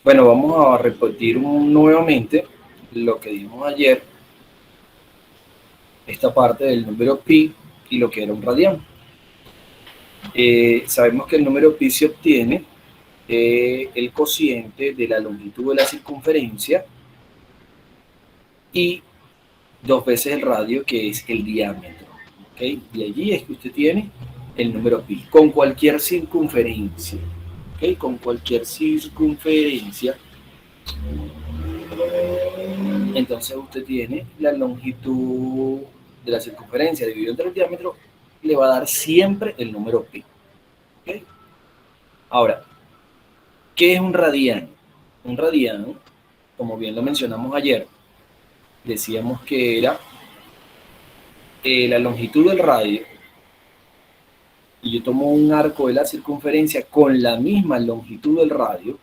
Bueno, vamos a repetir nuevamente lo que dijimos ayer, esta parte del número pi y lo que era un radián. Sabemos que el número pi se obtiene el cociente de la longitud de la circunferencia y dos veces el radio, que es el diámetro. ¿Okay? Y allí es que usted tiene el número pi, con cualquier circunferencia. ¿Okay? Con cualquier circunferencia, entonces usted tiene la longitud de la circunferencia dividido entre el diámetro, le va a dar siempre el número pi. ¿Okay? Ahora, ¿qué es un radián? Un radián, como bien lo mencionamos ayer, decíamos que era la longitud del radio, y yo tomo un arco de la circunferencia con la misma longitud del radio.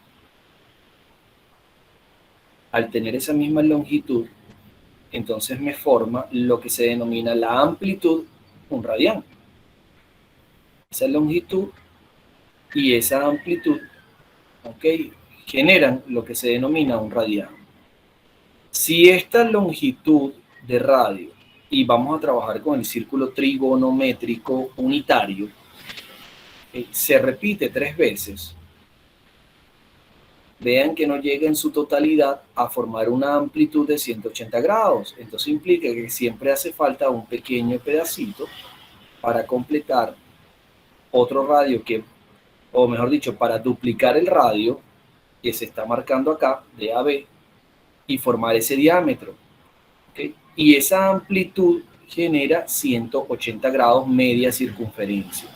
Al tener esa misma longitud, entonces me forma lo que se denomina la amplitud, un radián. Esa longitud y esa amplitud, ¿okay?, generan lo que se denomina un radián. Si esta longitud de radio, y vamos a trabajar con el círculo trigonométrico unitario, se repite 3 veces, vean que no llega en su totalidad a formar una amplitud de 180 grados. Entonces implica que siempre hace falta un pequeño pedacito para completar otro radio que, o mejor dicho, para duplicar el radio que se está marcando acá, de AB, y formar ese diámetro. ¿Okay? Y esa amplitud genera 180 grados media circunferencia.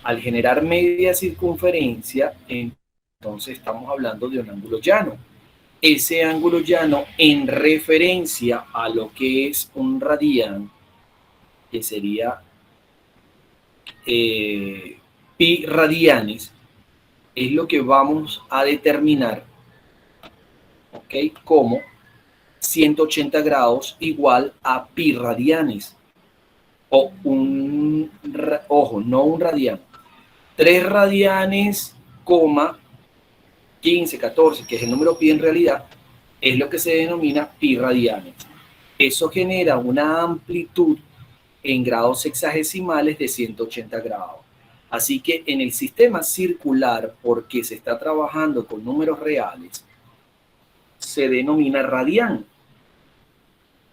Al generar media circunferencia, entonces estamos hablando de un ángulo llano. Ese ángulo llano en referencia a lo que es un radián, que sería pi radianes, es lo que vamos a determinar, ¿okay?, como 180 grados igual a pi radianes. O ojo, no un radián. 3 radianes, 15, 14, que es el número pi en realidad, es lo que se denomina pi radianes. Eso genera una amplitud en grados sexagesimales de 180 grados. Así que en el sistema circular, porque se está trabajando con números reales, se denomina radián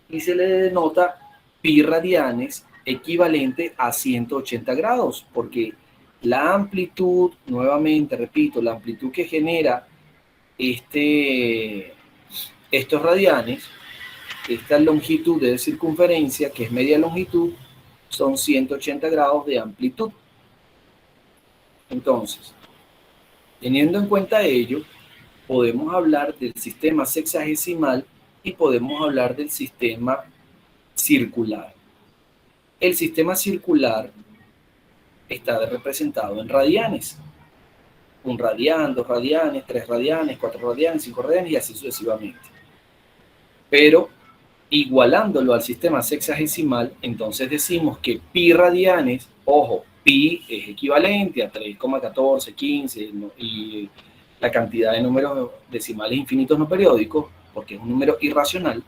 y se le denota pi radianes equivalente a 180 grados, porque la amplitud, nuevamente repito, la amplitud que genera estos radianes, esta longitud de circunferencia, que es media longitud, son 180 grados de amplitud. Entonces, teniendo en cuenta ello, podemos hablar del sistema sexagesimal y podemos hablar del sistema circular. El sistema circular está representado en radianes. Un radián, 2 radianes, 3 radianes, 4 radianes, 5 radianes y así sucesivamente. Pero igualándolo al sistema sexagesimal, entonces decimos que pi radianes, ojo, pi es equivalente a 3,14, 15 y la cantidad de números decimales infinitos no periódicos, porque es un número irracional,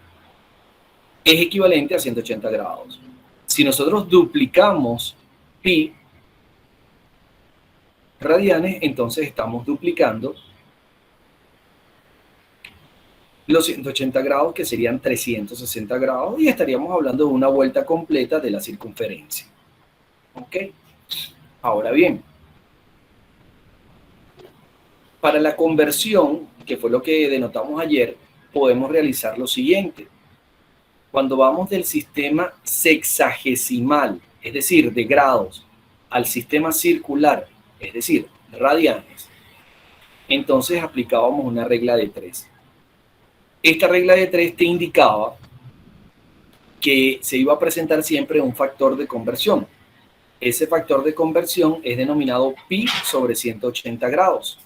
es equivalente a 180 grados. Si nosotros duplicamos pi radianes, entonces estamos duplicando los 180 grados, que serían 360 grados, y estaríamos hablando de una vuelta completa de la circunferencia. ¿Ok? Ahora bien, para la conversión, que fue lo que denotamos ayer, podemos realizar lo siguiente. Cuando vamos del sistema sexagesimal, es decir, de grados, al sistema circular, es decir, radianes, entonces aplicábamos una regla de 3. Esta regla de 3 te indicaba que se iba a presentar siempre un factor de conversión. Ese factor de conversión es denominado pi sobre 180 grados,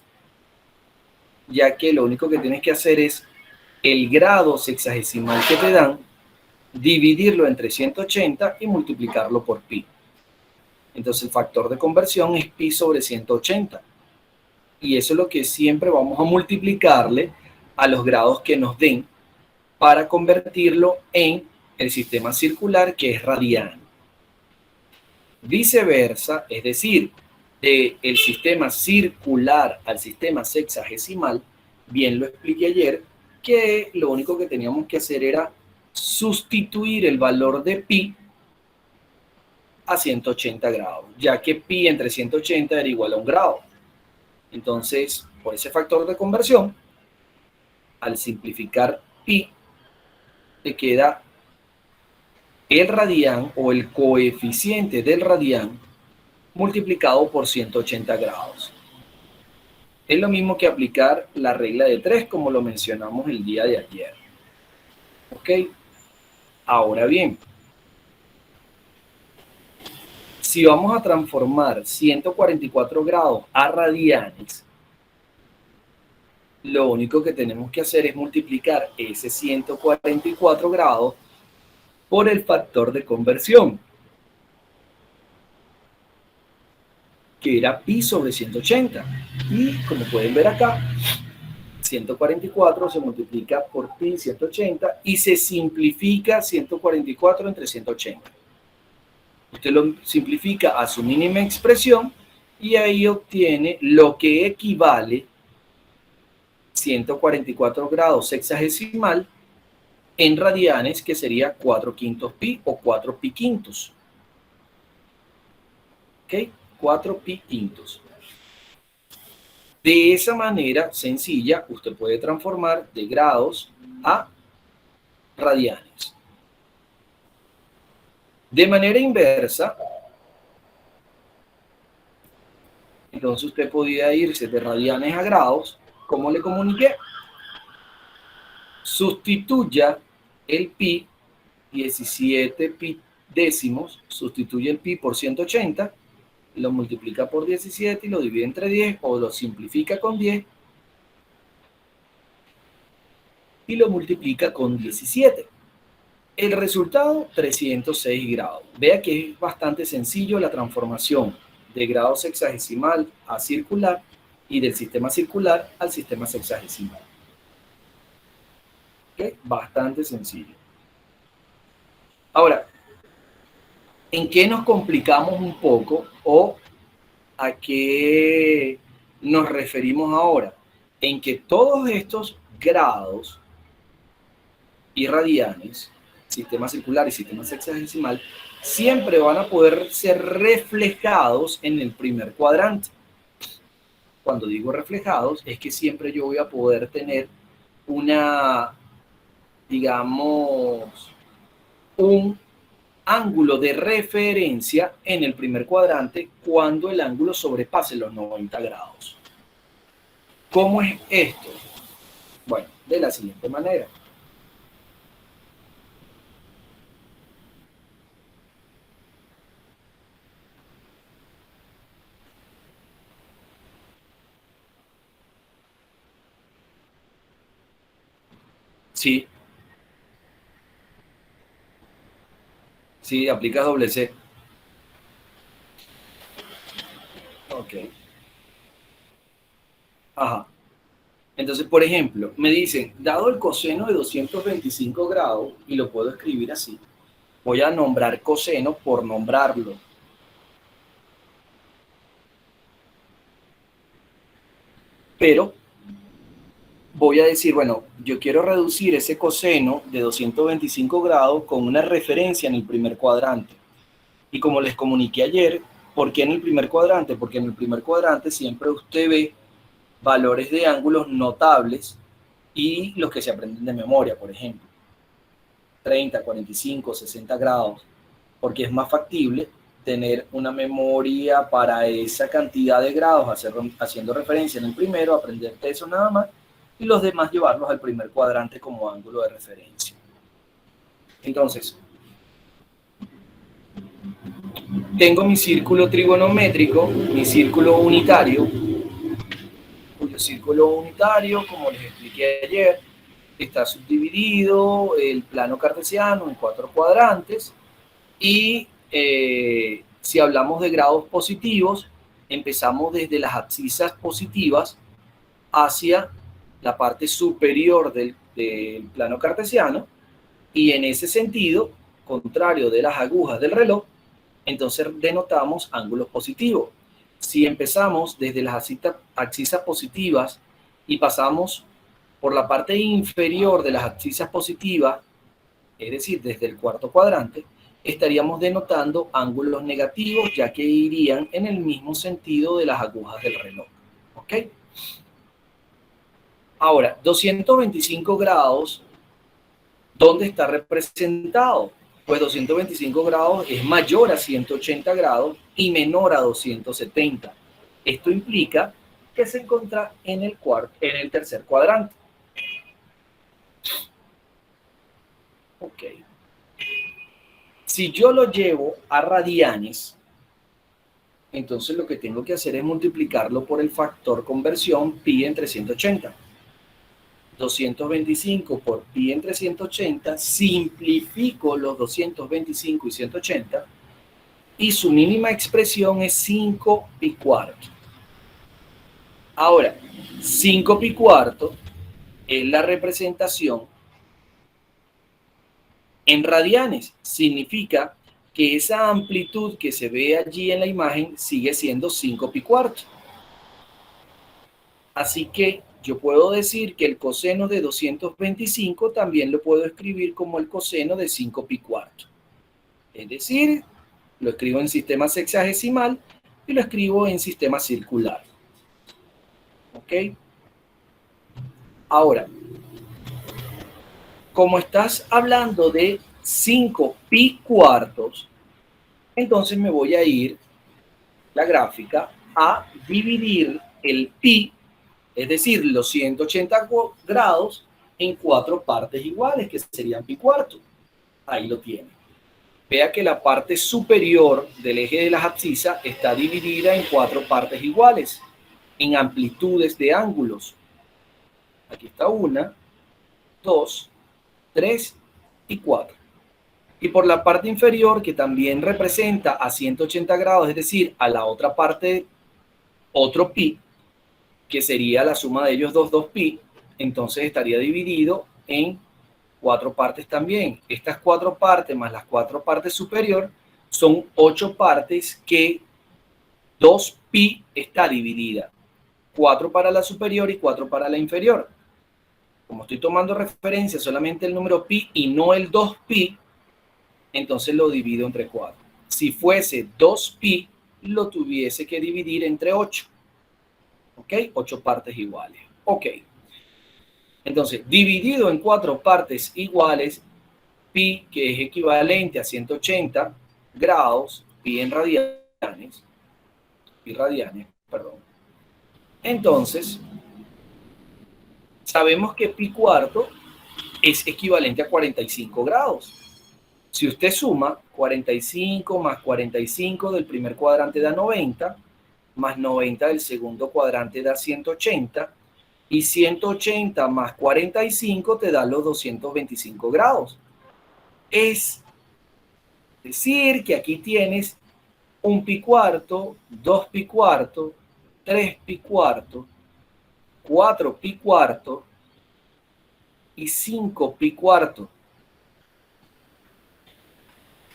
ya que lo único que tienes que hacer es el grado sexagesimal que te dan, dividirlo entre 180 y multiplicarlo por pi. Entonces el factor de conversión es pi sobre 180. Y eso es lo que siempre vamos a multiplicarle a los grados que nos den para convertirlo en el sistema circular, que es radiano. Viceversa, es decir, del sistema circular al sistema sexagesimal, bien lo expliqué ayer, que lo único que teníamos que hacer era sustituir el valor de pi a 180 grados, ya que pi entre 180 era igual a 1 grado. Entonces, por ese factor de conversión, al simplificar pi, te queda el radián o el coeficiente del radián multiplicado por 180 grados. Es lo mismo que aplicar la regla de 3, como lo mencionamos el día de ayer. ¿Ok? Ahora bien, si vamos a transformar 144 grados a radianes, lo único que tenemos que hacer es multiplicar ese 144 grados por el factor de conversión, que era pi sobre 180. Y como pueden ver acá, 144 se multiplica por pi 180 y se simplifica 144 entre 180. Usted lo simplifica a su mínima expresión y ahí obtiene lo que equivale 144 grados sexagesimal en radianes, que sería 4 quintos pi o 4 pi quintos. ¿Ok? 4 pi quintos. De esa manera sencilla, usted puede transformar de grados a radianes. De manera inversa, entonces usted podía irse de radianes a grados. ¿Cómo le comuniqué? Sustituya el pi, 17 pi décimos, sustituye el pi por 180, lo multiplica por 17 y lo divide entre 10, o lo simplifica con 10 y lo multiplica con 17. El resultado, 306 grados. Vea que es bastante sencillo la transformación de grado sexagesimal a circular y del sistema circular al sistema sexagesimal. ¿Okay? Bastante sencillo. Ahora, ¿en qué nos complicamos un poco o a qué nos referimos ahora? En que todos estos grados y radianes, sistema circular y sistema sexagesimal, siempre van a poder ser reflejados en el primer cuadrante. Cuando digo reflejados, es que siempre yo voy a poder tener una, digamos, un ángulo de referencia en el primer cuadrante cuando el ángulo sobrepase los 90 grados. ¿Cómo es esto? Bueno, de la siguiente manera. Sí, sí, aplicas doble C. Ok. Ajá. Entonces, por ejemplo, me dicen, dado el coseno de 225 grados, y lo puedo escribir así, voy a nombrar coseno por nombrarlo. Pero voy a decir, bueno, yo quiero reducir ese coseno de 225 grados con una referencia en el primer cuadrante. Y como les comuniqué ayer, ¿por qué en el primer cuadrante? Porque en el primer cuadrante siempre usted ve valores de ángulos notables y los que se aprenden de memoria, por ejemplo. 30, 45, 60 grados, porque es más factible tener una memoria para esa cantidad de grados, haciendo referencia en el primero, aprenderte eso nada más, y los demás llevarlos al primer cuadrante como ángulo de referencia. Entonces, tengo mi círculo trigonométrico, mi círculo unitario, cuyo círculo unitario, como les expliqué ayer, está subdividido el plano cartesiano en 4 cuadrantes y si hablamos de grados positivos, empezamos desde las abscisas positivas hacia la parte superior del plano cartesiano, y en ese sentido, contrario de las agujas del reloj, entonces denotamos ángulos positivos. Si empezamos desde las abscisas positivas y pasamos por la parte inferior de las abscisas positivas, es decir, desde el cuarto cuadrante, estaríamos denotando ángulos negativos, ya que irían en el mismo sentido de las agujas del reloj. ¿Ok? Ahora, 225 grados, ¿dónde está representado? Pues 225 grados es mayor a 180 grados y menor a 270. Esto implica que se encuentra en el tercer cuadrante. Ok. Si yo lo llevo a radianes, entonces lo que tengo que hacer es multiplicarlo por el factor conversión pi entre 180. 225 por pi entre 180, simplifico los 225 y 180, y su mínima expresión es 5 pi cuarto. Ahora, 5 pi cuarto es la representación en radianes. Significa que esa amplitud que se ve allí en la imagen sigue siendo 5 pi cuarto. Así que yo puedo decir que el coseno de 225 también lo puedo escribir como el coseno de 5 pi cuarto. Es decir, lo escribo en sistema sexagesimal y lo escribo en sistema circular. ¿Ok? Ahora, como estás hablando de 5 pi cuartos, entonces me voy a ir, la gráfica, a dividir el pi, es decir, los 180 grados, en 4 partes iguales, que serían pi cuarto. Ahí lo tiene. Vea que la parte superior del eje de las abscisas está dividida en 4 partes iguales, en amplitudes de ángulos. Aquí está 1, 2, 3 y 4. Y por la parte inferior, que también representa a 180 grados, es decir, a la otra parte, otro pi, que sería la suma de ellos 2 pi, entonces estaría dividido en 4 partes también. Estas 4 partes más las 4 partes superior son 8 partes, que 2 pi está dividida. 4 para la superior y 4 para la inferior. Como estoy tomando referencia solamente el número pi y no el 2 pi, entonces lo divido entre 4. Si fuese 2 pi, lo tuviese que dividir entre 8. ¿Ok? 8 partes iguales. Ok. Entonces, dividido en 4 partes iguales, pi, que es equivalente a 180 grados, pi en radianes, perdón. Entonces, sabemos que pi cuarto es equivalente a 45 grados. Si usted suma 45 más 45 del primer cuadrante da 90, más 90 del segundo cuadrante da 180, y 180 más 45 te da los 225 grados. Es decir, que aquí tienes un pi cuarto, 2 pi cuarto, 3 pi cuarto, 4 pi cuarto y 5 pi cuarto.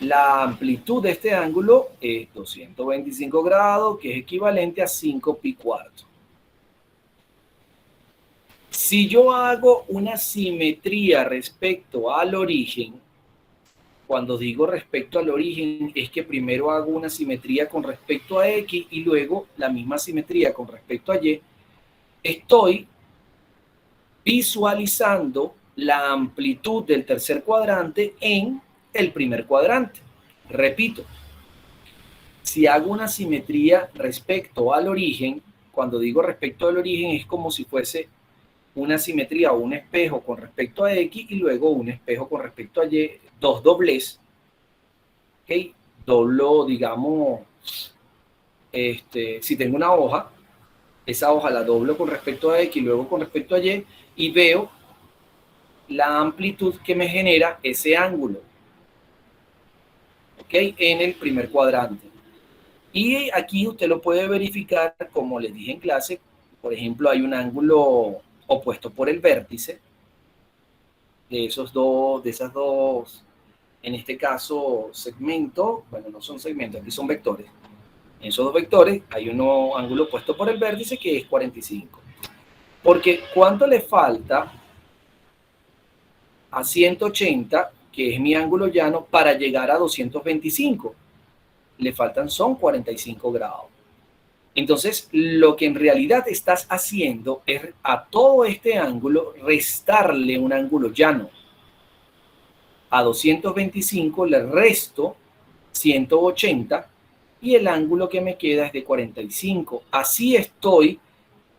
La amplitud de este ángulo es 225 grados, que es equivalente a 5 pi cuarto. Si yo hago una simetría respecto al origen, cuando digo respecto al origen, es que primero hago una simetría con respecto a X y luego la misma simetría con respecto a Y, estoy visualizando la amplitud del tercer cuadrante en el primer cuadrante. Repito, si hago una simetría respecto al origen, cuando digo respecto al origen es como si fuese una simetría o un espejo con respecto a X y luego un espejo con respecto a Y, dos doblez. ¿Ok? Doblo, digamos, si tengo una hoja, esa hoja la doblo con respecto a X y luego con respecto a Y, y veo la amplitud que me genera ese ángulo, ¿ok? En el primer cuadrante. Y aquí usted lo puede verificar, como les dije en clase. Por ejemplo, hay un ángulo opuesto por el vértice de esas dos, en este caso, segmentos. Bueno, no son segmentos, aquí son vectores. En esos dos vectores hay un ángulo opuesto por el vértice que es 45. Porque ¿cuánto le falta a 180, que es mi ángulo llano, para llegar a 225? Le faltan son 45 grados. Entonces, lo que en realidad estás haciendo es a todo este ángulo restarle un ángulo llano. A 225 le resto 180 y el ángulo que me queda es de 45. Así estoy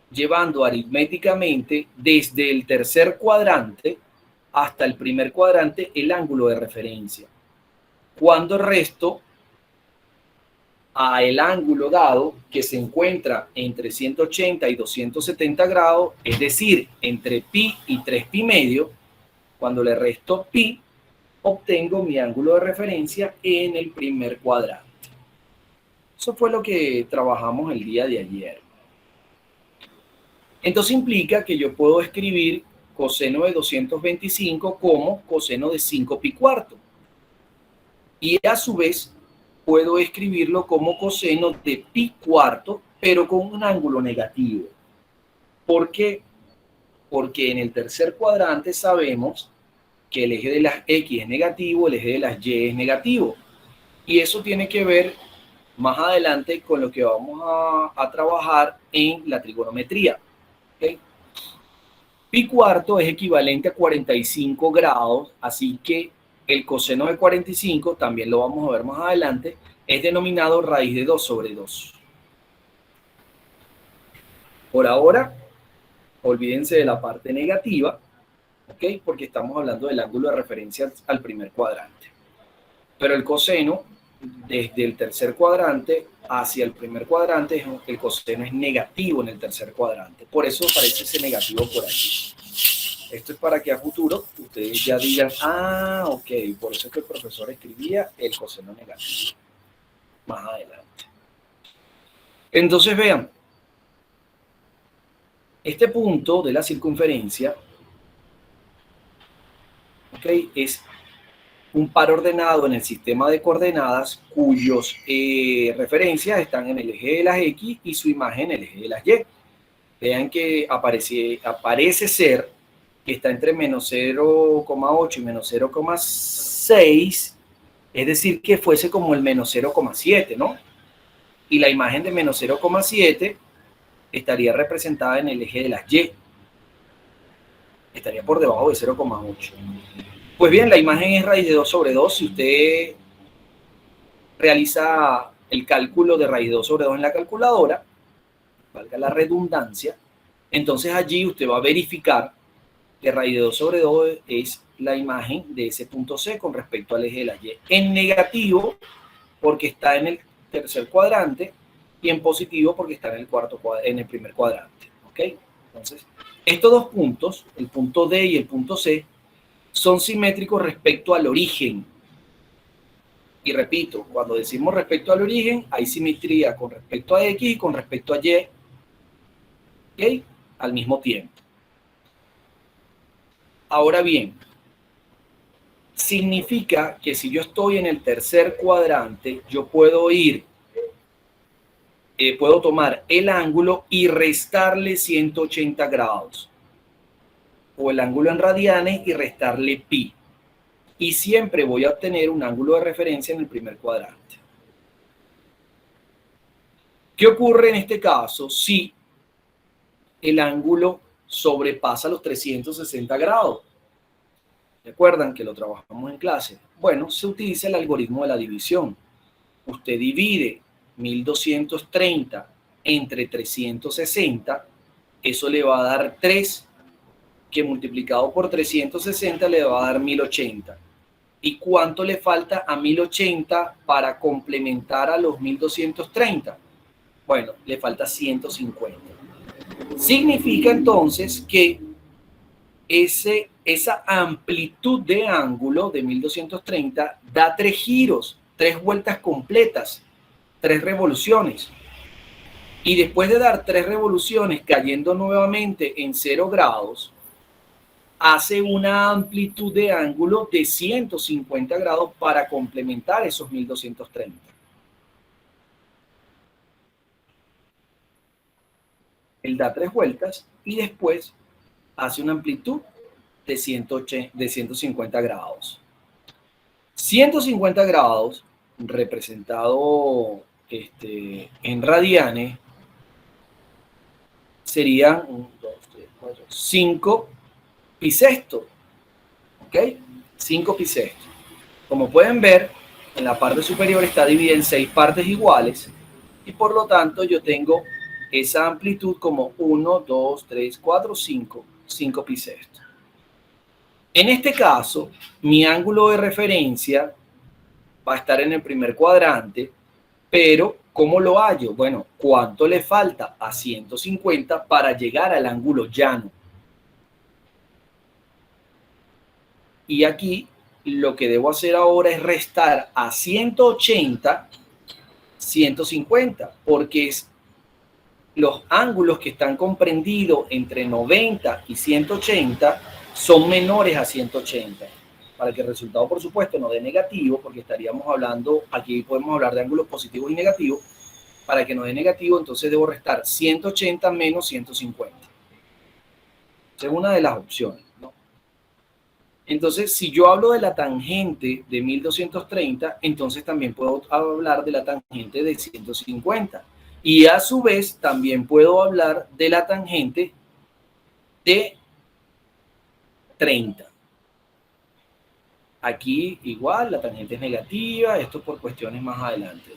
llevando aritméticamente desde el tercer cuadrante hasta el primer cuadrante el ángulo de referencia. Cuando resto a el ángulo dado que se encuentra entre 180 y 270 grados, es decir, entre pi y 3 pi medio, cuando le resto pi, obtengo mi ángulo de referencia en el primer cuadrante. Eso fue lo que trabajamos el día de ayer. Entonces implica que yo puedo escribir coseno de 225 como coseno de 5 pi cuarto. Y a su vez puedo escribirlo como coseno de pi cuarto, pero con un ángulo negativo. ¿Por qué? Porque en el tercer cuadrante sabemos que el eje de las X es negativo, el eje de las Y es negativo. Y eso tiene que ver más adelante con lo que vamos a trabajar en la trigonometría. ¿Okay? Pi cuarto es equivalente a 45 grados, así que el coseno de 45, también lo vamos a ver más adelante, es denominado raíz de 2 sobre 2. Por ahora, olvídense de la parte negativa, ¿ok? Porque estamos hablando del ángulo de referencia al primer cuadrante. Pero el coseno, desde el tercer cuadrante hacia el primer cuadrante, el coseno es negativo en el tercer cuadrante. Por eso aparece ese negativo por aquí. Esto es para que a futuro ustedes ya digan, ah, ok, por eso es que el profesor escribía el coseno negativo más adelante. Entonces vean, este punto de la circunferencia, ok, es un par ordenado en el sistema de coordenadas cuyos referencias están en el eje de las X y su imagen en el eje de las Y. Vean que aparece ser que está entre menos 0,8 y menos 0,6, es decir, que fuese como el menos 0,7, ¿no? Y la imagen de menos 0,7 estaría representada en el eje de las Y. Estaría por debajo de 0,8. Pues bien, la imagen es raíz de 2 sobre 2. Si usted realiza el cálculo de raíz de 2 sobre 2 en la calculadora, valga la redundancia, entonces allí usted va a verificar que raíz de 2 sobre 2 es la imagen de ese punto C con respecto al eje de la Y. En negativo, porque está en el tercer cuadrante, y en positivo, porque está en el primer cuadrante. ¿Ok? Entonces, estos dos puntos, el punto D y el punto C, son simétricos respecto al origen. Y repito, cuando decimos respecto al origen, hay simetría con respecto a X y con respecto a Y, ¿ok? Al mismo tiempo. Ahora bien, significa que si yo estoy en el tercer cuadrante, yo puedo puedo tomar el ángulo y restarle 180 grados. O el ángulo en radianes y restarle pi. Y siempre voy a obtener un ángulo de referencia en el primer cuadrante. ¿Qué ocurre en este caso si el ángulo sobrepasa los 360 grados? ¿Recuerdan que lo trabajamos en clase? Bueno, se utiliza el algoritmo de la división. Usted divide 1230 entre 360, eso le va a dar 3, que multiplicado por 360 le va a dar 1080. ¿Y cuánto le falta a 1080 para complementar a los 1230? Bueno, le falta 150. Significa entonces que esa amplitud de ángulo de 1230 da 3 giros, 3 vueltas completas, 3 revoluciones. Y después de dar 3 revoluciones cayendo nuevamente en 0 grados, hace una amplitud de ángulo de 150 grados para complementar esos 1230. Él da 3 vueltas y después hace una amplitud de 150 grados. 150 grados, representado en radianes, serían 1, 2, 3, 4, 5 pi sexto. ¿Ok? 5 pi sexto. Como pueden ver, en la parte superior está dividida en 6 partes iguales y por lo tanto yo tengo esa amplitud como 1, 2, 3, 4, 5, 5 pi sexto. En este caso, mi ángulo de referencia va a estar en el primer cuadrante, pero ¿cómo lo hallo? Bueno, ¿cuánto le falta a 150 para llegar al ángulo llano? Y aquí lo que debo hacer ahora es restar a 180, 150, porque es los ángulos que están comprendidos entre 90 y 180 son menores a 180. Para que el resultado, por supuesto, no dé negativo, porque estaríamos hablando, aquí podemos hablar de ángulos positivos y negativos. Para que no dé negativo, entonces debo restar 180 menos 150. Esa es una de las opciones, ¿no? Entonces, si yo hablo de la tangente de 1230, entonces también puedo hablar de la tangente de 150. Y a su vez, también puedo hablar de la tangente de 30. Aquí igual, la tangente es negativa, esto por cuestiones más adelante.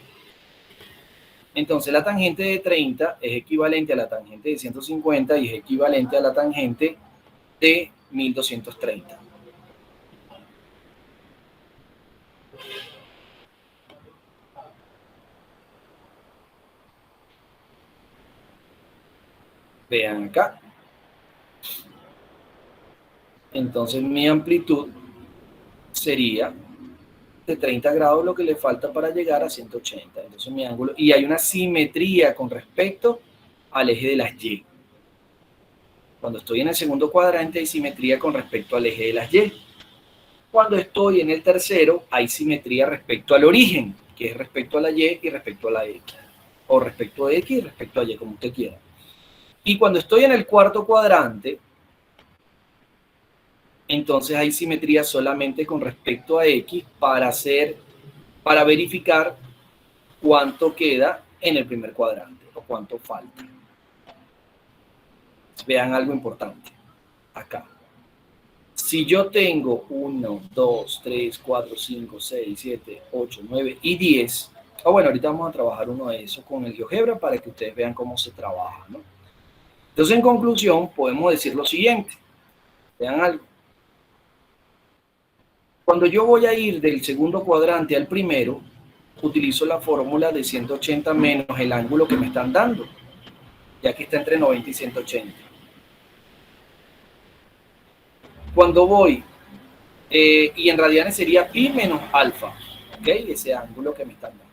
Entonces, la tangente de 30 es equivalente a la tangente de 150 y es equivalente a la tangente de 1230. Vean acá. Entonces mi amplitud sería de 30 grados lo que le falta para llegar a 180. Entonces mi ángulo, y hay una simetría con respecto al eje de las Y. Cuando estoy en el segundo cuadrante hay simetría con respecto al eje de las Y. Cuando estoy en el tercero hay simetría respecto al origen, que es respecto a la Y y respecto a la X. O respecto a X y respecto a Y, como usted quiera. Y cuando estoy en el cuarto cuadrante, entonces hay simetría solamente con respecto a X para verificar cuánto queda en el primer cuadrante o cuánto falta. Vean algo importante acá. Si yo tengo 1, 2, 3, 4, 5, 6, 7, 8, 9 y 10, bueno, ahorita vamos a trabajar uno de esos con el GeoGebra para que ustedes vean cómo se trabaja, ¿no? Entonces, en conclusión, podemos decir lo siguiente. Vean algo. Cuando yo voy a ir del segundo cuadrante al primero, utilizo la fórmula de 180 menos el ángulo que me están dando, ya que está entre 90 y 180. Cuando voy, y en radianes sería pi menos alfa, ¿ok? Ese ángulo que me están dando.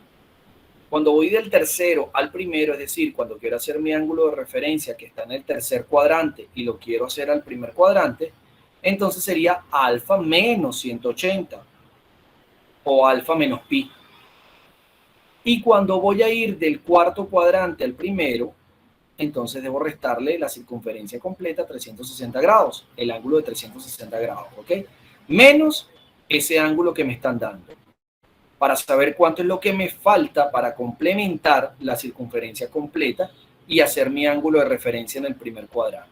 Cuando voy del tercero al primero, es decir, cuando quiero hacer mi ángulo de referencia que está en el tercer cuadrante y lo quiero hacer al primer cuadrante, entonces sería alfa menos 180 o alfa menos pi. Y cuando voy a ir del cuarto cuadrante al primero, entonces debo restarle la circunferencia completa 360 grados, el ángulo de 360 grados, ¿ok? Menos ese ángulo que me están dando, para saber cuánto es lo que me falta para complementar la circunferencia completa y hacer mi ángulo de referencia en el primer cuadrante.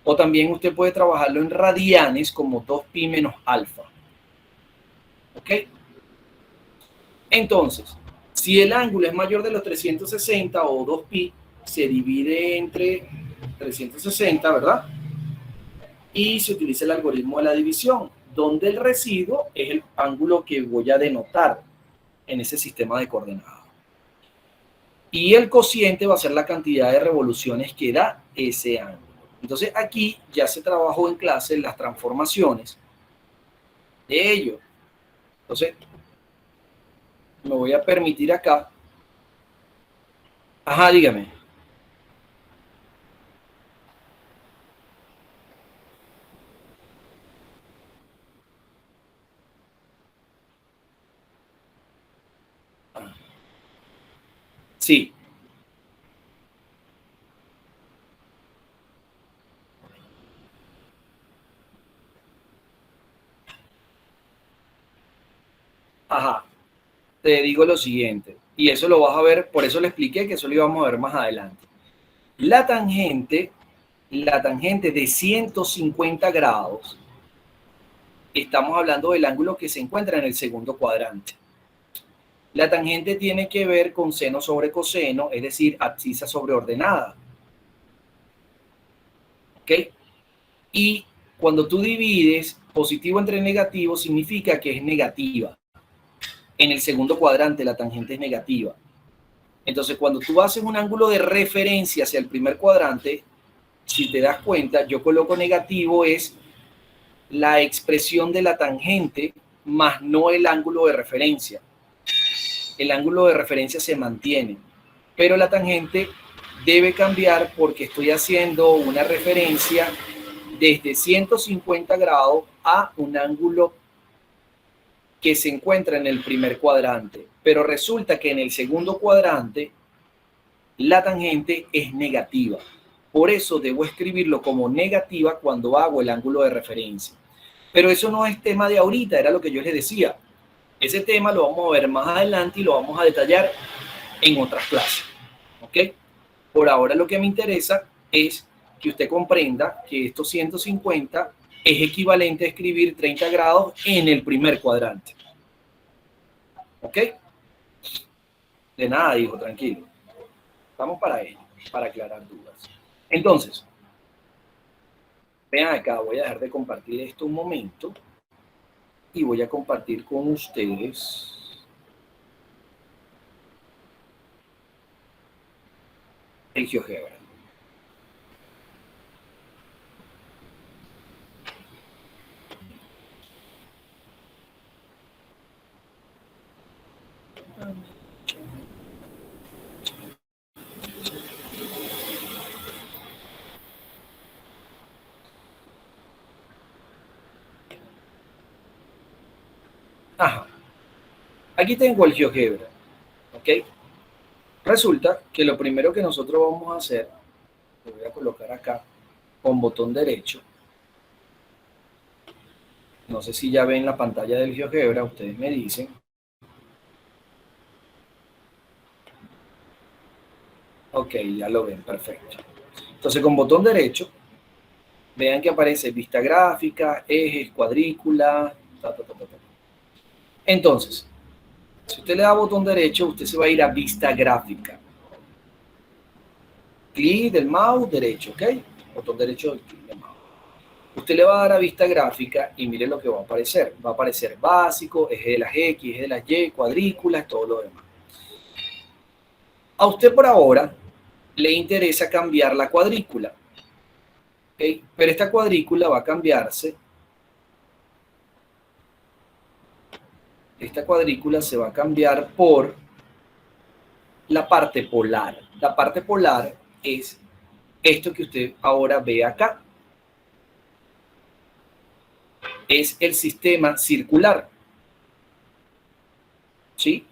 O también usted puede trabajarlo en radianes como 2pi menos alfa, ¿ok? Entonces, si el ángulo es mayor de los 360 o 2pi, se divide entre 360, ¿verdad? Y se utiliza el algoritmo de la división, donde el residuo es el ángulo que voy a denotar en ese sistema de coordenadas. Y el cociente va a ser la cantidad de revoluciones que da ese ángulo. Entonces aquí ya se trabajó en clase las transformaciones de ello. Entonces, me voy a permitir acá Ajá, dígame. Sí, ajá. Te digo lo siguiente, y eso lo vas a ver, por eso le expliqué que eso lo íbamos a ver más adelante. La tangente, la tangente de 150 grados, estamos hablando del ángulo que se encuentra en el segundo cuadrante. La tangente tiene que ver con seno sobre coseno, es decir, abscisa sobre ordenada. ¿Ok? Y cuando tú divides positivo entre negativo, significa que es negativa. En el segundo cuadrante la tangente es negativa. Entonces, cuando tú haces un ángulo de referencia hacia el primer cuadrante, si te das cuenta, yo coloco negativo es la expresión de la tangente más no el ángulo de referencia. El ángulo de referencia se mantiene, pero la tangente debe cambiar porque estoy haciendo una referencia desde 150 grados a un ángulo que se encuentra en el primer cuadrante, pero resulta que en el segundo cuadrante la tangente es negativa. Por eso debo escribirlo como negativa cuando hago el ángulo de referencia. Pero eso no es tema de ahorita, era lo que yo les decía. Ese tema lo vamos a ver más adelante y lo vamos a detallar en otras clases. ¿Ok? Por ahora lo que me interesa es que usted comprenda que estos 150 es equivalente a escribir 30 grados en el primer cuadrante. ¿Ok? De nada, hijo, tranquilo. Estamos para ello, para aclarar dudas. Entonces, vean acá, voy a dejar de compartir esto un momento y voy a compartir con ustedes el GeoGebra. Ajá, aquí tengo el GeoGebra, ¿ok? Resulta que lo primero que nosotros vamos a hacer, lo voy a colocar acá con botón derecho. No sé si ya ven la pantalla del GeoGebra, ustedes me dicen. Ok, ya lo ven, perfecto. Entonces con botón derecho, vean que aparece vista gráfica, ejes, cuadrícula, ta, ta, ta, ta, ta. Entonces, si usted le da botón derecho, usted se va a ir a vista gráfica. Clic del mouse derecho, ¿ok? Botón derecho del clic del mouse. Usted le va a dar a vista gráfica y mire lo que va a aparecer. Va a aparecer básico, eje de las X, eje de las Y, cuadrículas, todo lo demás. A usted por ahora le interesa cambiar la cuadrícula, ¿ok? Pero esta cuadrícula va a cambiarse. Esta cuadrícula se va a cambiar por la parte polar. La parte polar es esto que usted ahora ve acá. Es el sistema circular, ¿sí?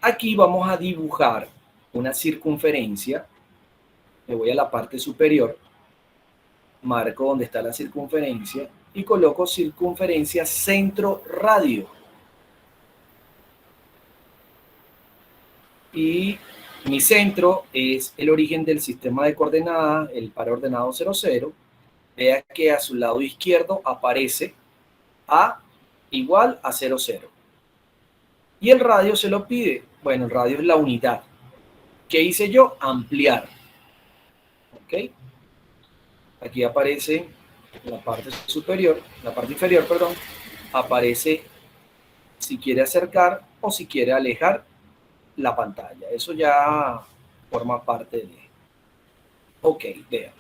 Aquí vamos a dibujar una circunferencia. Me voy a la parte superior, marco donde está la circunferencia y coloco circunferencia centro-radio. Y mi centro es el origen del sistema de coordenadas, el par ordenado 0, 0. Vea que a su lado izquierdo aparece A igual a 0, 0. Y el radio se lo pide. Bueno, el radio es la unidad. ¿Qué hice yo? Ampliar. ¿Ok? Aquí aparece la parte superior, la parte inferior, perdón, aparece si quiere acercar o si quiere alejar la pantalla. Eso ya forma parte de... Ok, vean.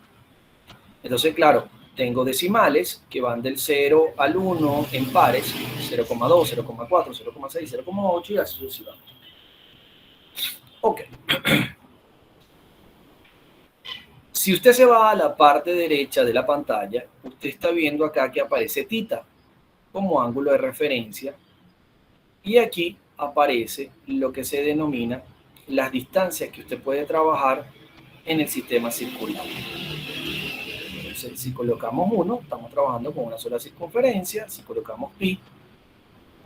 Entonces, claro, tengo decimales que van del 0 al 1 en pares, 0,2, 0,4, 0,6, 0,8 y así sucesivamente. Ok. Si usted se va a la parte derecha de la pantalla, usted está viendo acá que aparece tita como ángulo de referencia y aquí aparece lo que se denomina las distancias que usted puede trabajar en el sistema circular. Entonces, si colocamos 1, estamos trabajando con una sola circunferencia. Si colocamos pi,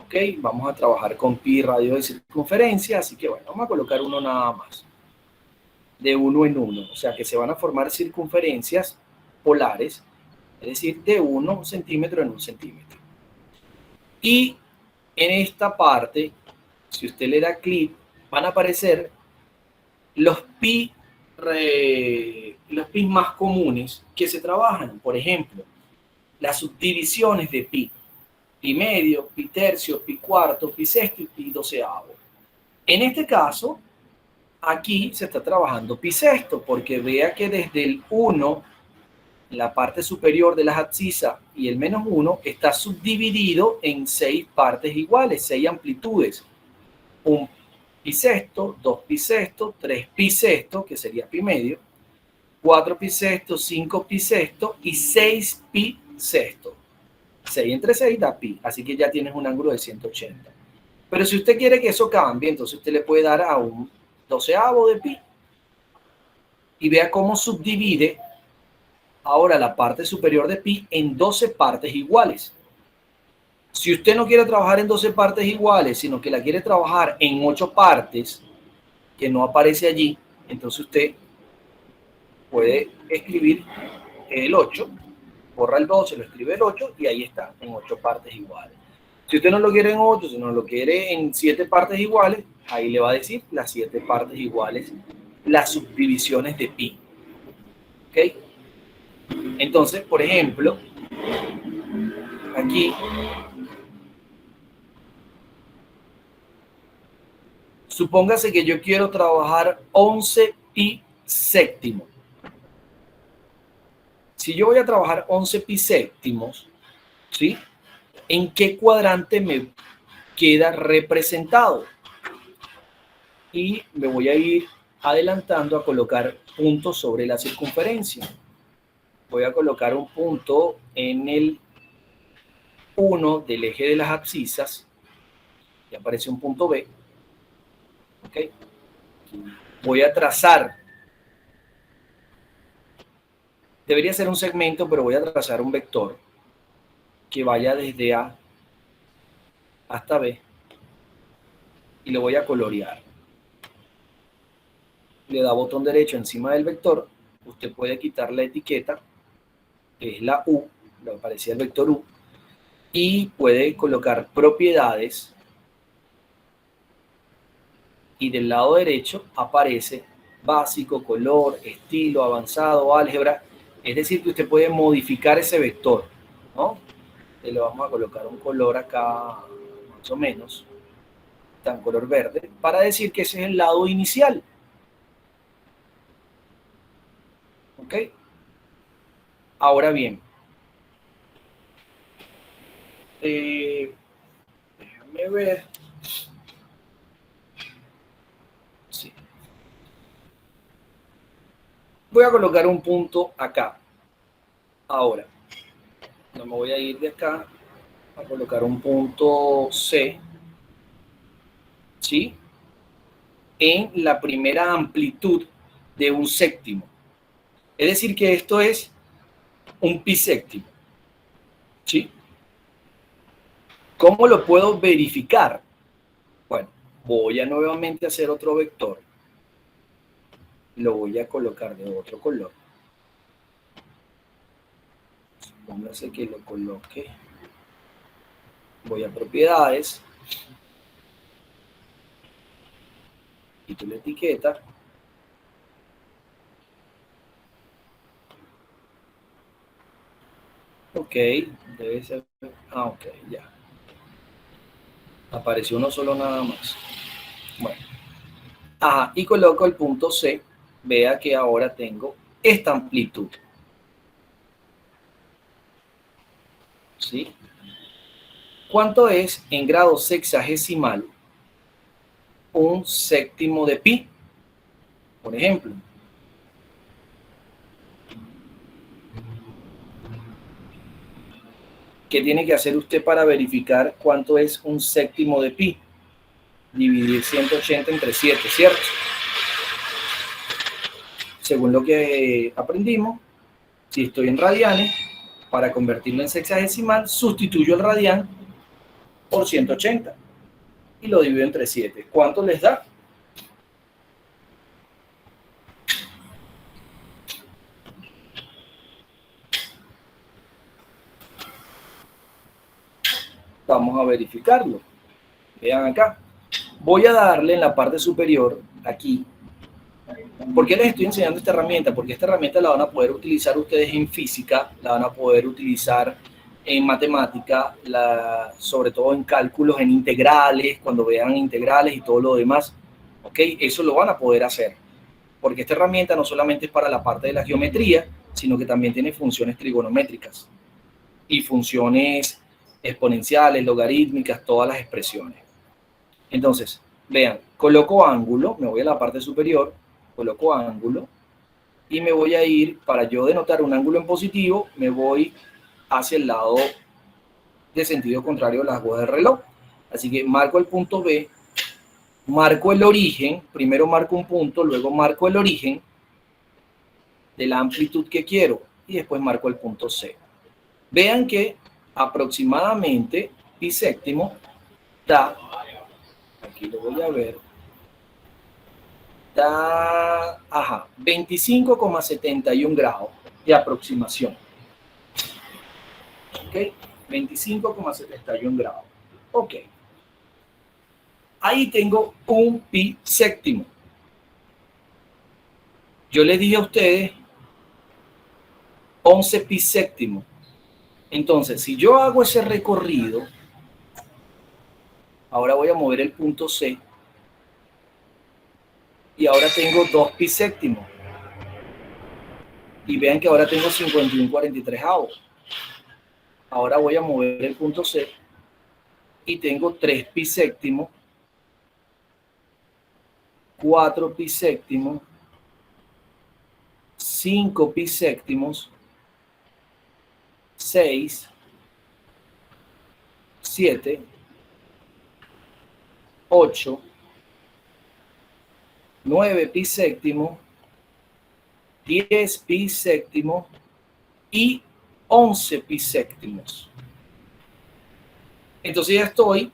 ok, vamos a trabajar con pi radio de circunferencia, así que bueno, vamos a colocar 1 nada más. De 1 en 1, o sea que se van a formar circunferencias polares, es decir, de 1 centímetro en 1 centímetro. Y en esta parte, si usted le da clic, van a aparecer los pi más comunes que se trabajan. Por ejemplo, las subdivisiones de pi. Pi medio, pi tercio, pi cuarto, pi sexto y pi doceavo. En este caso, aquí se está trabajando pi sexto, porque vea que desde el 1, la parte superior de las abscisas y el menos 1 está subdividido en 6 partes iguales, 6 amplitudes. Un pi sexto, 2 pi sexto, 3 pi sexto, que sería pi medio, 4 pi sexto, 5 pi sexto y 6 pi sexto. 6 entre 6 da pi, así que ya tienes un ángulo de 180. Pero si usted quiere que eso cambie, entonces usted le puede dar a un doceavo de pi. Y vea cómo subdivide ahora la parte superior de pi en 12 partes iguales. Si usted no quiere trabajar en 12 partes iguales, sino que la quiere trabajar en 8 partes, que no aparece allí, entonces usted puede escribir el 8, borra el 12, lo escribe el 8 y ahí está, en 8 partes iguales. Si usted no lo quiere en 8, sino lo quiere en 7 partes iguales, ahí le va a decir las 7 partes iguales, las subdivisiones de pi. ¿Ok? Entonces, por ejemplo, aquí, supóngase que yo quiero trabajar 11 pi séptimo. Si yo voy a trabajar 11 pi séptimos, ¿sí? ¿En qué cuadrante me queda representado? Y me voy a ir adelantando a colocar puntos sobre la circunferencia. Voy a colocar un punto en el 1 del eje de las abscisas. Y aparece un punto B. ¿Ok? Voy a trazar. Debería ser un segmento, pero voy a trazar un vector que vaya desde A hasta B. Y lo voy a colorear. Le da botón derecho encima del vector. Usted puede quitar la etiqueta, que es la U, lo que parecía el vector U, y puede colocar propiedades. Y del lado derecho aparece básico, color, estilo, avanzado, álgebra. Es decir, que usted puede modificar ese vector, ¿no? Le vamos a colocar un color acá, más o menos, tan color verde, para decir que ese es el lado inicial. ¿Ok? Ahora bien, déjame ver. Sí. Voy a colocar un punto acá. Ahora, no me voy a ir de acá a colocar un punto C, ¿sí? En la primera amplitud de un séptimo. Es decir, que esto es un pi séptimo, ¿sí? ¿Cómo lo puedo verificar? Bueno, voy a nuevamente hacer otro vector. Lo voy a colocar de otro color. Supóngase que lo coloque. Voy a propiedades. Quito la etiqueta. Ok, debe ser. Ah, ok, ya. Apareció uno solo nada más. Bueno. Ajá, y coloco el punto C. Vea que ahora tengo esta amplitud. ¿Sí? ¿Cuánto es en grado sexagesimal un séptimo de pi? Por ejemplo. ¿Qué tiene que hacer usted para verificar cuánto es un séptimo de pi? Dividir 180 entre 7, ¿cierto? Según lo que aprendimos, si estoy en radianes, para convertirlo en sexagesimal, sustituyo el radian por 180 y lo divido entre 7. ¿Cuánto les da? Vamos a verificarlo. Vean acá. Voy a darle en la parte superior, aquí. ¿Por qué les estoy enseñando esta herramienta? Porque esta herramienta la van a poder utilizar ustedes en física, la van a poder utilizar en matemática, sobre todo en cálculos, en integrales, cuando vean integrales y todo lo demás. ¿Ok? Eso lo van a poder hacer. Porque esta herramienta no solamente es para la parte de la geometría, sino que también tiene funciones trigonométricas y funciones exponenciales, logarítmicas, todas las expresiones. Entonces, vean, coloco ángulo, me voy a la parte superior, coloco ángulo y me voy a ir, para yo denotar un ángulo en positivo, me voy hacia el lado de sentido contrario de las agujas del reloj. Así que marco el punto B, marco el origen, primero marco un punto, luego marco el origen de la amplitud que quiero y después marco el punto C. Vean que aproximadamente pi séptimo da, aquí lo voy a ver, da 25,71 grados de aproximación. ¿Ok? 25,71 grados. Ok. Ahí tengo un pi séptimo. Yo les dije a ustedes 11 pi séptimo. Entonces, si yo hago ese recorrido, ahora voy a mover el punto C y ahora tengo 2 pi séptimo. Y vean que ahora tengo 51,43avos. Ahora voy a mover el punto C y tengo 3 pi séptimo, 4 pi séptimo, 5 pi séptimos, 6, 7, 8, 9 pi séptimo, 10 pi séptimo y 11 pi séptimos. Entonces ya estoy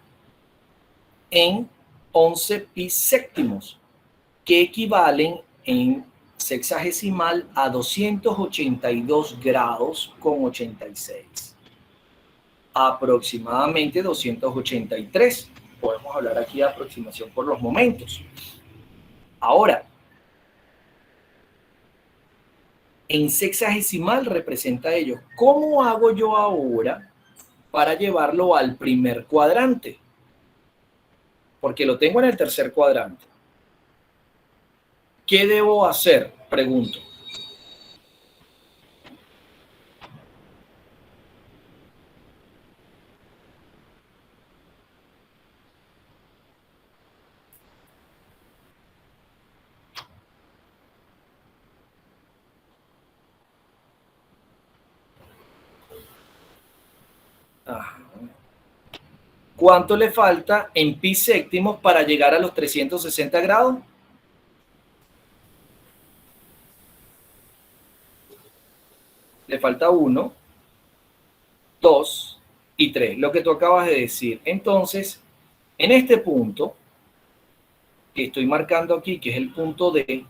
en 11 pi séptimos, que equivalen en sexagesimal a 282 grados con 86. Aproximadamente 283. Podemos hablar aquí de aproximación por los momentos. Ahora, en sexagesimal representa ello. ¿Cómo hago yo ahora para llevarlo al primer cuadrante? Porque lo tengo en el tercer cuadrante. ¿Qué debo hacer? Pregunto. ¿Cuánto le falta en pi séptimos para llegar a los 360 grados? Le falta 1, 2 y 3, lo que tú acabas de decir. Entonces, en este punto que estoy marcando aquí, que es el punto D,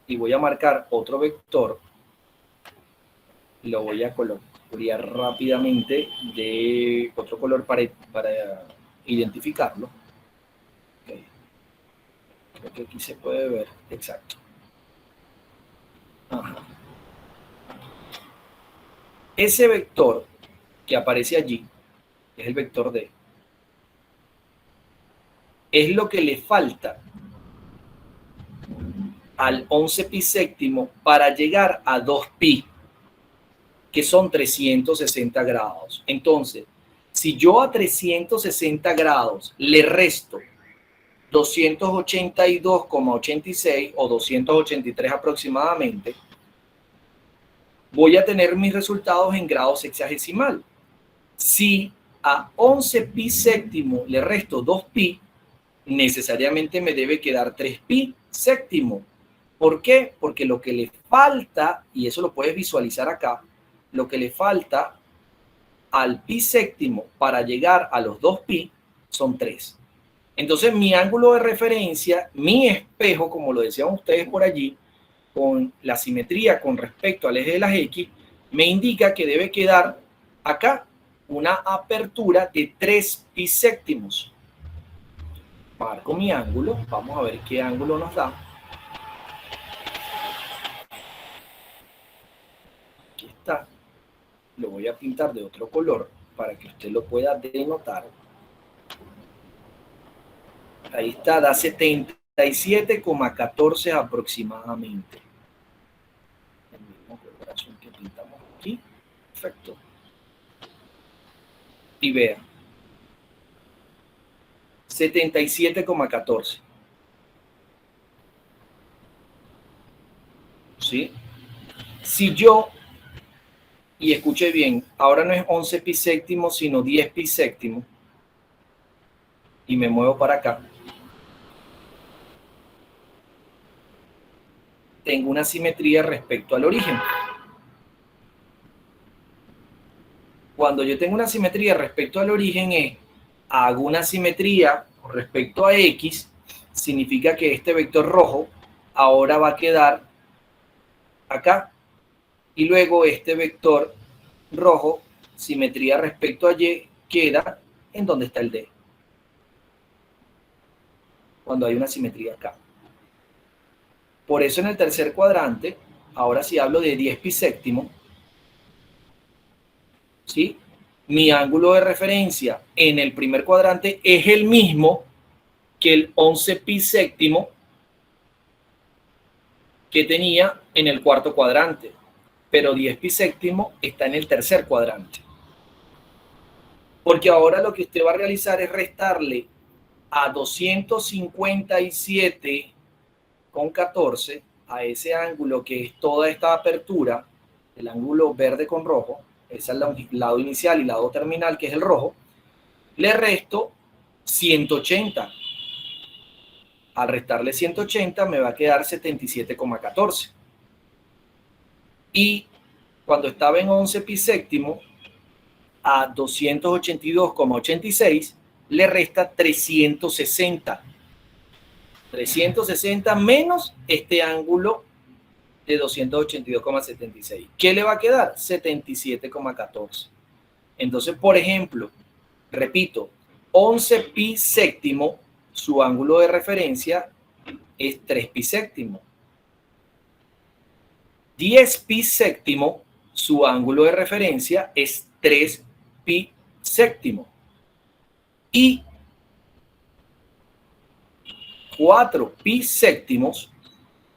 y voy a marcar otro vector, lo voy a colocar rápidamente de otro color para identificarlo. Okay. Creo que aquí se puede ver, exacto. Ajá. Ese vector que aparece allí, que es el vector D, es lo que le falta al 11 pi séptimo para llegar a 2 pi, que son 360 grados. Entonces, si yo a 360 grados le resto 282,86 o 283 aproximadamente, voy a tener mis resultados en grado sexagesimal. Si a 11 pi séptimo le resto 2 pi, necesariamente me debe quedar 3 pi séptimo. ¿Por qué? Porque lo que le falta, y eso lo puedes visualizar acá, lo que le falta al pi séptimo para llegar a los 2 pi son 3. Entonces mi ángulo de referencia, mi espejo, como lo decían ustedes por allí, con la simetría con respecto al eje de las X, me indica que debe quedar acá una apertura de 3 pi séptimos. Marco mi ángulo, vamos a ver qué ángulo nos da. Aquí está. Lo voy a pintar de otro color para que usted lo pueda denotar. Ahí está, da 77,14 aproximadamente. El mismo corazón que pintamos aquí. Perfecto. Y vea. 77,14. ¿Sí? Si yo, y escuche bien, ahora no es 11 pi séptimo, sino 10 pi séptimo, y me muevo para acá, tengo una simetría respecto al origen. Cuando yo tengo una simetría respecto al origen hago una simetría respecto a X, significa que este vector rojo ahora va a quedar acá, y luego este vector rojo, simetría respecto a Y, queda en donde está el D. Cuando hay una simetría acá. Por eso en el tercer cuadrante, ahora sí hablo de 10 pi séptimo, ¿sí? Mi ángulo de referencia en el primer cuadrante es el mismo que el 11 pi séptimo que tenía en el cuarto cuadrante, pero 10 pi séptimo está en el tercer cuadrante. Porque ahora lo que usted va a realizar es restarle a 257,14 a ese ángulo que es toda esta apertura, el ángulo verde con rojo, ese es el lado inicial y lado terminal, que es el rojo, le resto 180. Al restarle 180 me va a quedar 77,14. Y cuando estaba en 11 pi séptimo, a 282,86 le resta 360. 360 menos este ángulo de 282,76. ¿Qué le va a quedar? 77,14. Entonces, por ejemplo, repito, 11 pi séptimo, su ángulo de referencia es 3 pi séptimo. 10 pi séptimo, su ángulo de referencia es 3 pi séptimo. Y 4 pi séptimos,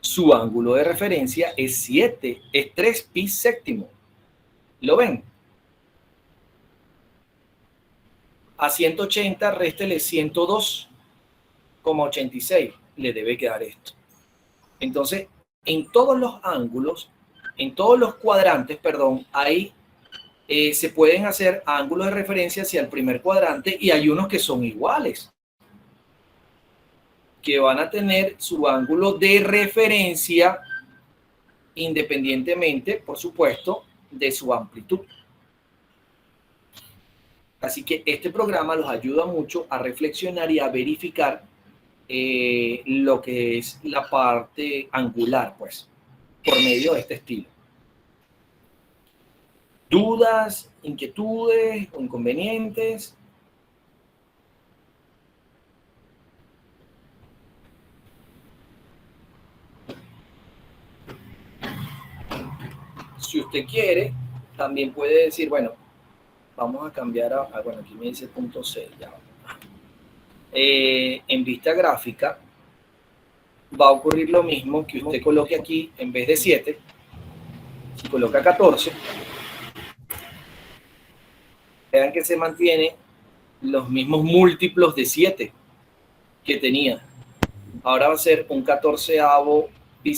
su ángulo de referencia es 3 pi séptimo. ¿Lo ven? A 180 réstele 102,86. Le debe quedar esto. Entonces, en todos los ángulos, en todos los cuadrantes, perdón, ahí se pueden hacer ángulos de referencia hacia el primer cuadrante y hay unos que son iguales, que van a tener su ángulo de referencia independientemente, por supuesto, de su amplitud. Así que este programa los ayuda mucho a reflexionar y a verificar lo que es la parte angular, pues, por medio de este estilo. ¿Dudas, inquietudes o inconvenientes? Si usted quiere, también puede decir, bueno, vamos a cambiar bueno, aquí me dice punto C, ya. En vista gráfica, va a ocurrir lo mismo que usted coloque aquí, en vez de 7, si coloca 14, vean que se mantiene los mismos múltiplos de 7 que tenía. Ahora va a ser un 14avo pi,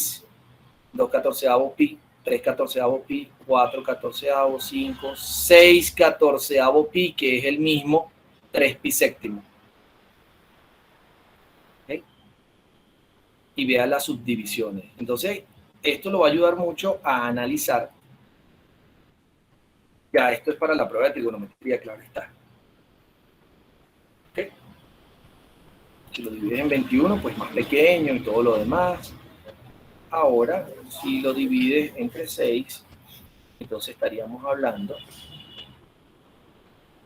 2 14avo pi, 3/14 pi, 4/14, 5, 6/14 pi, que es el mismo 3 pi séptimo. ¿Okay? Y vea las subdivisiones. Entonces, esto lo va a ayudar mucho a analizar. Ya, esto es para la prueba de trigonometría, claro está. ¿Okay? Si lo divides en 21, pues más pequeño y todo lo demás. Ahora, si lo divides entre 6, entonces estaríamos hablando,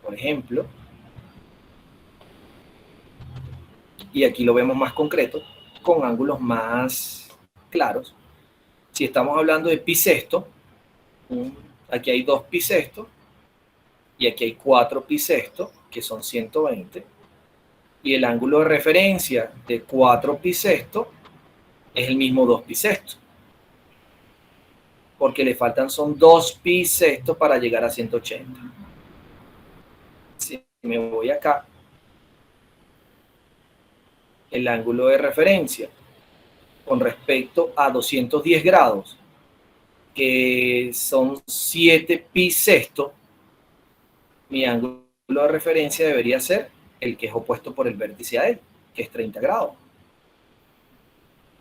por ejemplo, y aquí lo vemos más concreto, con ángulos más claros. Si estamos hablando de pi sexto, aquí hay 2 pi sexto y aquí hay 4 pi sexto, que son 120, y el ángulo de referencia de 4 pi sexto es el mismo 2 pi sexto, porque le faltan son 2 pi sexto para llegar a 180. Si me voy acá, el ángulo de referencia con respecto a 210 grados, que son 7 pi sexto, mi ángulo de referencia debería ser el que es opuesto por el vértice a él, que es 30 grados.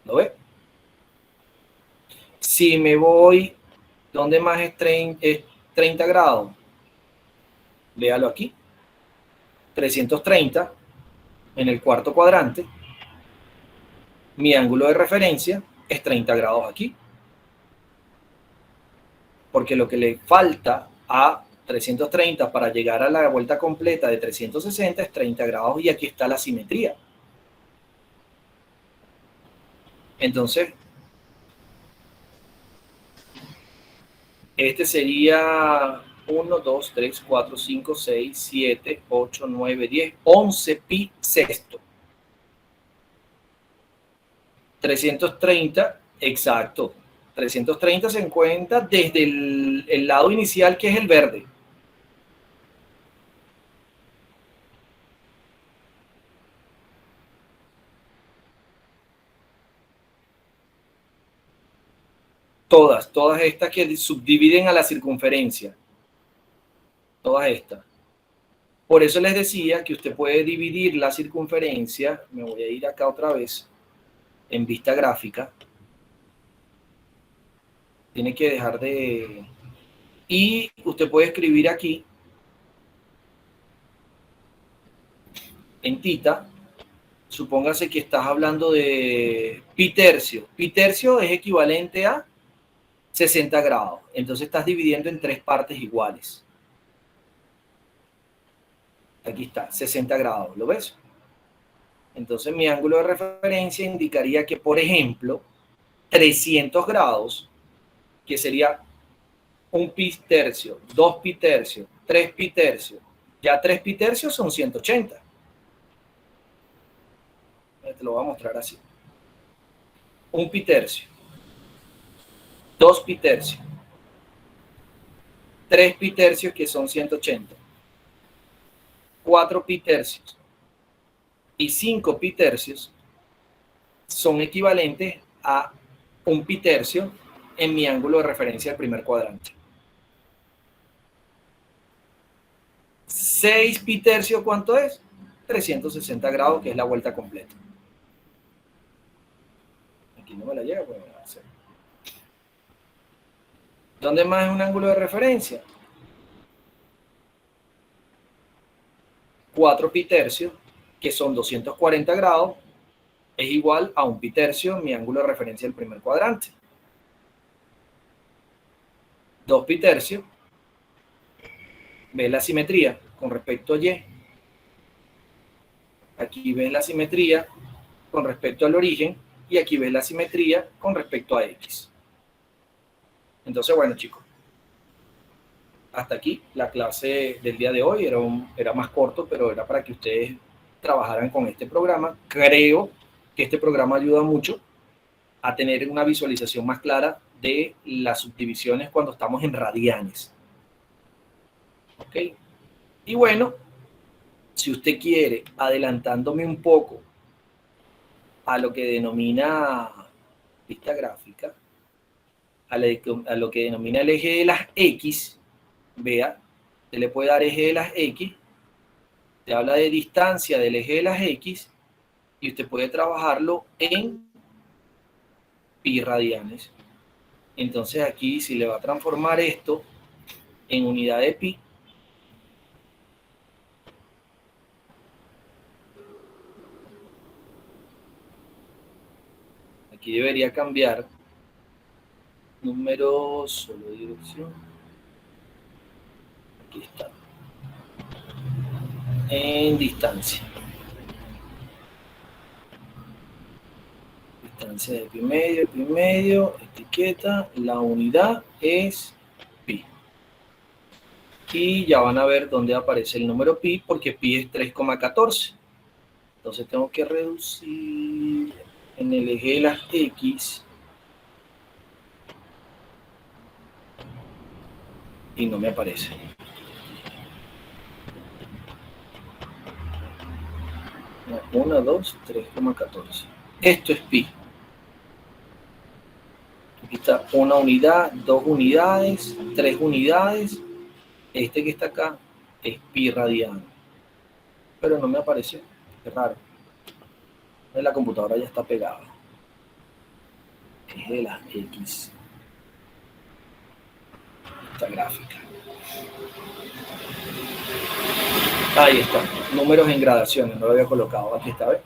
¿Lo ve? Si me voy, ¿dónde más es 30 grados? Véalo aquí. 330 en el cuarto cuadrante. Mi ángulo de referencia es 30 grados aquí. Porque lo que le falta a 330 para llegar a la vuelta completa de 360 es 30 grados y aquí está la simetría. Entonces, este sería 1, 2, 3, 4, 5, 6, 7, 8, 9, 10, 11 pi sexto. 330, exacto. 330 se encuentra desde el lado inicial, que es el verde. Todas estas que subdividen a la circunferencia. Todas estas. Por eso les decía que usted puede dividir la circunferencia. Me voy a ir acá otra vez, en vista gráfica. Tiene que dejar de... Y usted puede escribir aquí, en tita, supóngase que estás hablando de pi tercio. Pi tercio es equivalente a 60 grados. Entonces estás dividiendo en 3 partes iguales. Aquí está, 60 grados, ¿lo ves? Entonces mi ángulo de referencia indicaría que, por ejemplo, 300 grados, que sería un pi tercio, 2 pi tercio, 3 pi tercio. Ya 3 pi tercios son 180. Te lo voy a mostrar así. Un pi tercio, 2 pi tercios, 3 pi tercios, que son 180, 4 pi tercios y 5 pi tercios son equivalentes a un pi tercio en mi ángulo de referencia del primer cuadrante. 6 pi tercio, ¿cuánto es? 360 grados, que es la vuelta completa. Aquí no me la llega, pues me va a hacer. ¿Dónde más es un ángulo de referencia? 4 pi tercio, que son 240 grados, es igual a un pi tercio, mi ángulo de referencia del primer cuadrante. 2 pi tercio, ves la simetría con respecto a Y. Aquí ves la simetría con respecto al origen y aquí ves la simetría con respecto a X. Entonces, bueno, chicos, hasta aquí la clase del día de hoy. Era más corto, pero era para que ustedes trabajaran con este programa. Creo que este programa ayuda mucho a tener una visualización más clara de las subdivisiones cuando estamos en radianes. ¿Ok? Y bueno, si usted quiere, adelantándome un poco a lo que denomina vista gráfica, a lo que denomina el eje de las X, vea, se le puede dar eje de las X, se habla de distancia del eje de las X, y usted puede trabajarlo en pi radianes. Entonces aquí, si le va a transformar esto en unidad de pi, aquí debería cambiar número, solo dirección, aquí está, en distancia. Distancia de pi medio, etiqueta, la unidad es pi. Y ya van a ver dónde aparece el número pi, porque pi es 3,14. Entonces tengo que reducir en el eje de las X y no me aparece. Una, 2, 3,14. Esto es pi. Aquí está una unidad, 2 unidades, 3 unidades. Este que está acá es pi radiano. Pero no me apareció. Qué raro. La computadora ya está pegada. Es de las X. Esta gráfica. Ahí está. Números en gradaciones. No lo había colocado. Aquí está, ¿ves?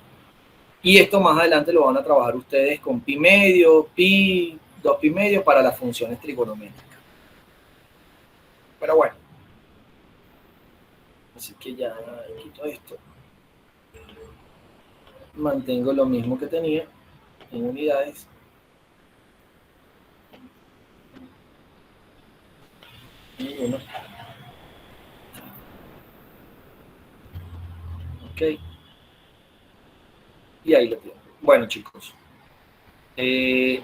Y esto más adelante lo van a trabajar ustedes con pi medio, pi, 2 pi medio para las funciones trigonométricas. Pero bueno. Así que ya quito esto. Mantengo lo mismo que tenía en unidades. Y uno. Ok. Y ahí lo tengo. Bueno, chicos.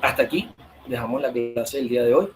Hasta aquí dejamos la clase del día de hoy.